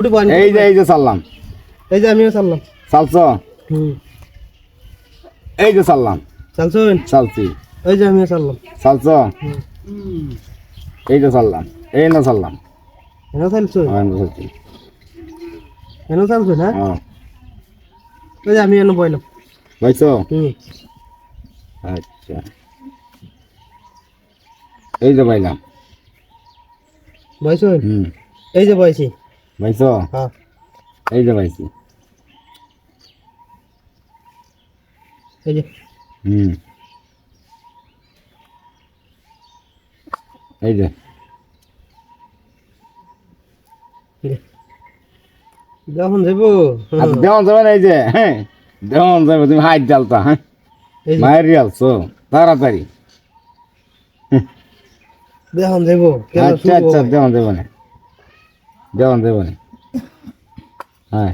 এই যে সাল্লাম, এই যে আমিও চাললাম। চালছো? হুম, এই যে সাল্লাম, চালছুন? চালছি। এই যে আমিও চাললাম। চালছো? হুম, এই যে সাল্লাম, এই না সাল্লাম। এনো চালছুন? চালছি। এনো চালছুন? হ্যাঁ, হ্যাঁ, এই যে আমি এনো বইলাম। পাইছো? হুম, আচ্ছা, এই যে পাইলাম। বইছুন? হুম, এই যে বইছি। পাইছো? হ্যাঁ, এই যে পাইছি। এই যে হুম, এই যে এই যে। যখন যাবো আচ্ছা, দেওয়ান যাবে না। এই যে হ্যাঁ, দেওয়ান যাবে। তুমি হাইট ডালতা। হ্যাঁ, এই যে মায়ের রিয়ালছো তাড়াতাড়ি। যখন যাবো খেলা আচ্ছা শুরু আচ্ছা, হবে। দেওয়ান যাবে না, দেওয়ান যাবে না। হ্যাঁ,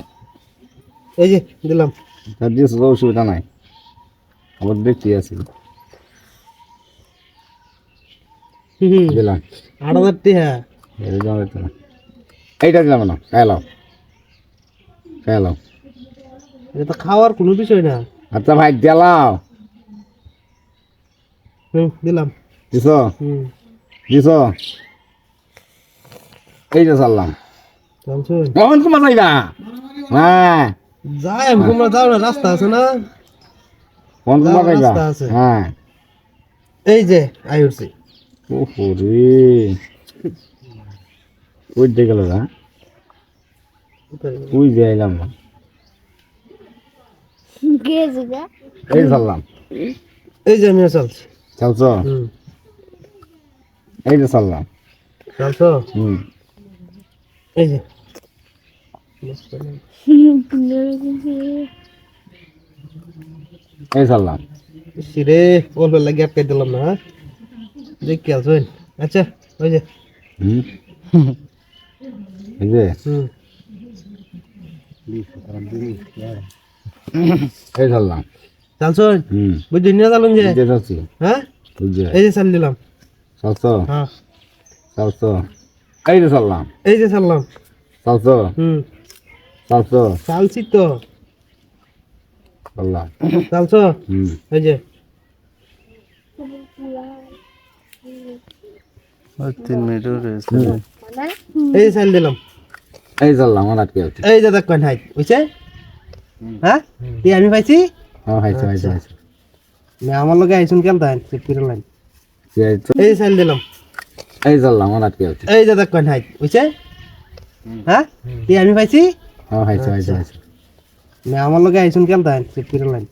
এই যে দিলাম। তার দিয়েছো তো, অসুবিধা নাই। আমার দেখতে আছি, হুম, দিলাম। 8,000 টাকা। এই দেওয়া যেত না। এইটা দিলাম না, খাইলাম, খাইলাম। এটা তো খাওয়ার কোনো বিষয় না। আচ্ছা ভাই, দিলাম। হুম, দিলাম। দিছ? হুম, দিছ? এই যে চাললাম। চালছুন? কখন তোমার যাইবা? হ্যাঁ, যাই আমি তোমরা যাও না, রাস্তা আছে না? কখন তোমার যাওয়ার যাইবা? রাস্তা আছে। হ্যাঁ। এই যে আই উঠছি। ওহো রে, ওই দিয়ে গেল না, ওই যে আইলাম না। এই চাললাম। এই যে আমিও চালছি। চালছ? হুম, এই যে চাললাম। চালছো? হুম, এই যে এই চাললাম। সিরে বলবে লাগে আটকাই দিলাম না। হ্যাঁ, দেখি আলছুন। আচ্ছা, ওই যে হুম, এই যে হুম, এই চাললাম। চালছুন? হুম, বুঝলি না চালুন যে? এই যে চালছি। হ্যাঁ, এই যে এই যে চাল দিলাম। চালছ? হ্যাঁ, চালছ? এই যে চাললাম। এই যে চাললাম। চালছ? হুম, চালছ? চালছি তো। চাললাম। চালছো? হুম, এই যে 3 মিনিট রয়েছে। হুম, এই যে চাল দিলাম। এই চাললাম। আমার আটকে আছে। এই যে দেখ হাই বুঝছে? হ্যাঁ, কি আমি পাইছি? হ্যাঁ, হাইছে হাইছে আচ্ছা। হাইছে। না আমার লগে আইসুন কেন তাই চেক করে লাইন। এই এই যে চাল দিলাম। চাললাম। আমার আটকে আছে। এই যে দেখ হাই বুঝছে? হ্যাঁ, কি আমি পাইছি? হ্যাঁ, হাইছে হাইছে আচ্ছা। হাইছে। না আমার লগে আইসুন কেন তাই চেক করে লাইন।